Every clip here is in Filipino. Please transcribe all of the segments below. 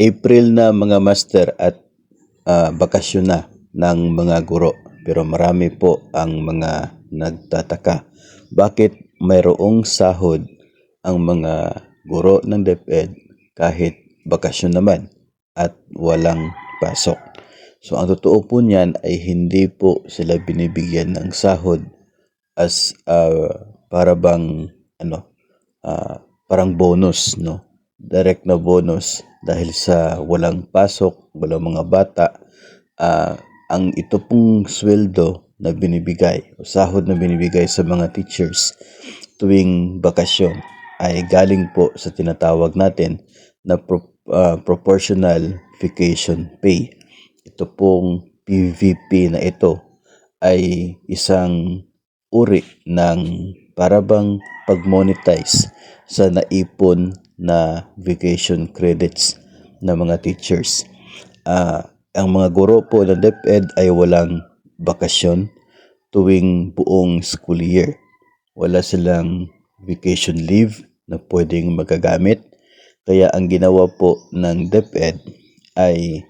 April na mga master at bakasyon na ng mga guro. Pero marami po ang mga nagtataka. Bakit mayroong sahod ang mga guro ng DepEd kahit bakasyon naman at walang pasok? So ang totoo po niyan ay hindi po sila binibigyan ng sahod as para bang parang bonus, no? Direct na bonus dahil sa walang pasok, walang mga bata. Ang ito pong sweldo na binibigay o sahod na binibigay sa mga teachers tuwing bakasyon ay galing po sa tinatawag natin na proportional vacation pay. Ito pong PVP na ito ay isang uri ng parabang pag-monetize sa naipon na vacation credits ng mga teachers. Ang mga guro po ng DepEd ay walang bakasyon tuwing buong school year. Wala silang vacation leave na pwedeng magagamit. Kaya ang ginawa po ng DepEd ay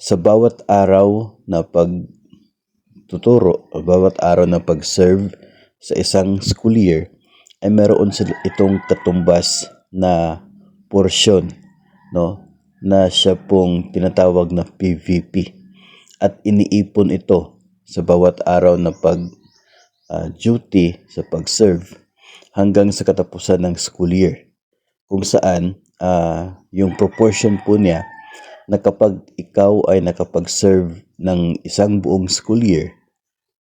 sa bawat araw na pagtuturo, bawat araw na pag-serve sa isang school year, ay meron sila itong katumbas na porsyon, no, na siya pong tinatawag na PVP, at iniipon ito sa bawat araw na duty sa pag-serve hanggang sa katapusan ng school year, kung saan yung proportion po niya na kapag ikaw ay nakapag-serve ng isang buong school year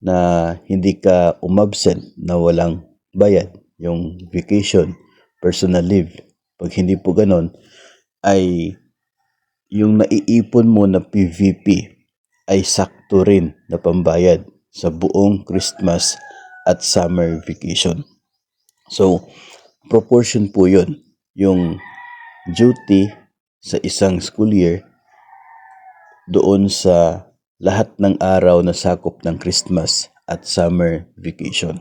na hindi ka umabsent na walang bayad, yung vacation, personal leave, pag hindi po ganon, ay yung naiipon mo na PVP ay sakto rin na pambayad sa buong Christmas at summer vacation. So, proportion po yun. Yung duty sa isang school year doon sa lahat ng araw na sakop ng Christmas at summer vacation.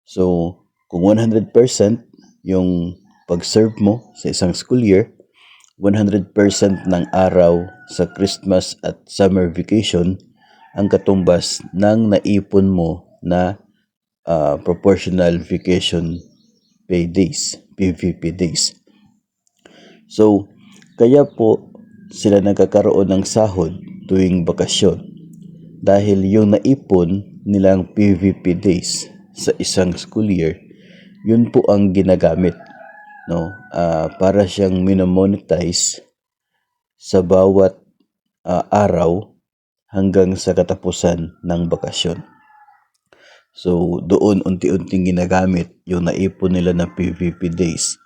So, kung 100% yung pag-serve mo sa isang school year, 100% ng araw sa Christmas at summer vacation ang katumbas ng naipon mo na proportional vacation pay days, PVP days. So, kaya po sila nagkakaroon ng sahod tuwing bakasyon dahil yung naipon nilang PVP days sa isang school year, yun po ang ginagamit, no, para siyang minomonetize sa bawat araw hanggang sa katapusan ng bakasyon. So doon unti-unting ginagamit yung naipon nila na PVP days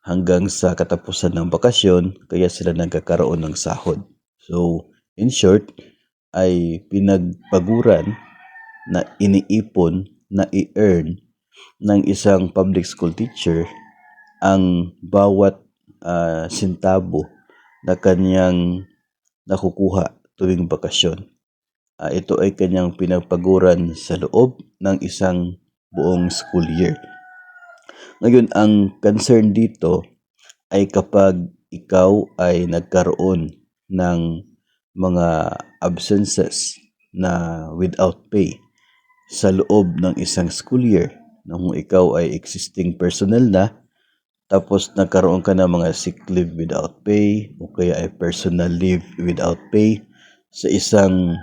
hanggang sa katapusan ng bakasyon, kaya sila nagkakaroon ng sahod. So in short ay pinagpaguran na iniipon na i-earn ng isang public school teacher ang bawat sintabo na kanyang nakukuha tuwing bakasyon. Ito ay kanyang pinagpaguran sa loob ng isang buong school year. Ngayon, ang concern dito ay kapag ikaw ay nagkaroon ng mga absences na without pay sa loob ng isang school year, kung ikaw ay existing personnel na, tapos nagkaroon ka ng mga sick leave without pay o kaya ay personal leave without pay sa isang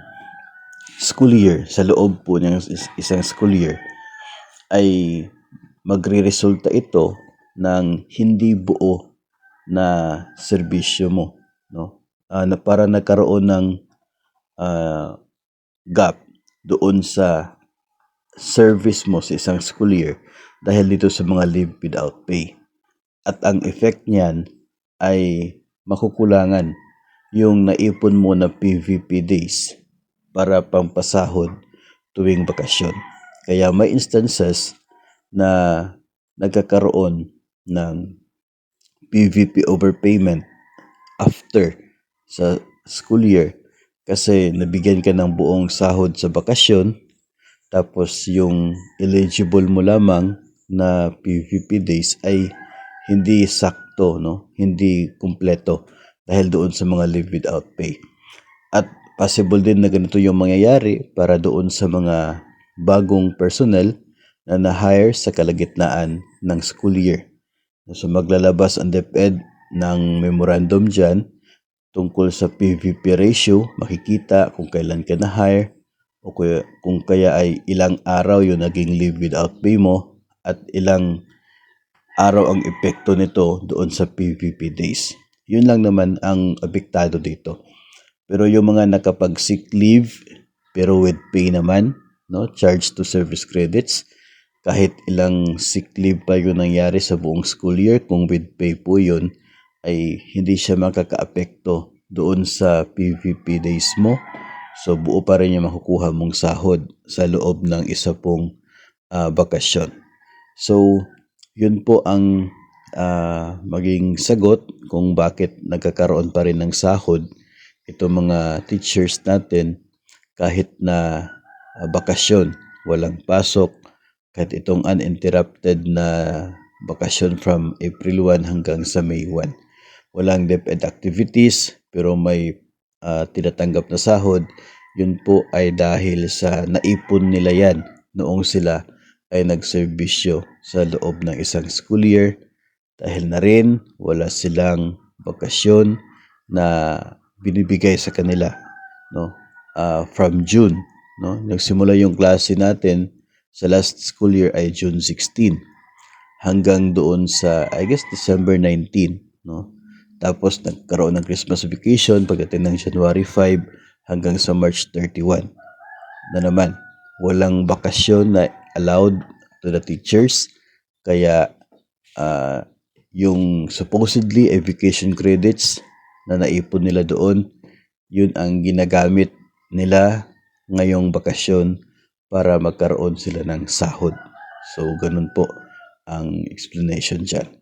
school year, sa loob po ng isang school year, ay magre-resulta ito ng hindi buo na serbisyo mo, no? Na para nagkaroon ng gap doon sa service mo sa isang school year dahil dito sa mga leave without pay. At ang effect niyan ay makukulangan yung naipon mo na PVP days para pampasahod tuwing bakasyon. Kaya may instances na nagkakaroon ng PVP overpayment after sa school year kasi nabigyan ka ng buong sahod sa bakasyon, tapos yung eligible mo lamang na PVP days ay hindi sakto, no? Hindi kumpleto dahil doon sa mga leave without pay. At possible din na ganito yung mangyayari para doon sa mga bagong personnel na na-hire sa kalagitnaan ng school year. So maglalabas ang DepEd ng memorandum dyan tungkol sa PVP ratio, makikita kung kailan ka na-hire o kung kaya ay ilang araw yung naging leave without pay mo at ilang araw ang epekto nito doon sa PVP days. Yun lang naman ang apektado dito. Pero yung mga nakapag-sick leave pero with pay naman, no, charge to service credits, kahit ilang sick leave pa yun nangyari sa buong school year, kung with pay po yun, ay hindi siya makakaapekto doon sa PVP days mo. So buo pa rin yung makukuha mong sahod sa loob ng isa pong bakasyon. So yun po ang maging sagot kung bakit nagkakaroon pa rin ng sahod itong mga teachers natin kahit na bakasyon, walang pasok, kahit itong uninterrupted na bakasyon from April 1 hanggang sa May 1. Walang DepEd activities pero may tinatanggap na sahod. Yun po ay dahil sa naipon nila yan noong sila ay nagserbisyo sa loob ng isang school year. Dahil na rin wala silang bakasyon na binibigay sa kanila, no? From June, no? Nagsimula yung klase natin sa last school year ay June 16 hanggang doon sa I guess December 19, no? Tapos nagkaroon ng Christmas vacation pagdating ng January 5 hanggang sa March 31 na naman. Walang bakasyon na allowed to the teachers, kaya yung supposedly vacation credits na naipon nila doon, yun ang ginagamit nila ngayong bakasyon para magkaroon sila ng sahod. So ganun po ang explanation dyan.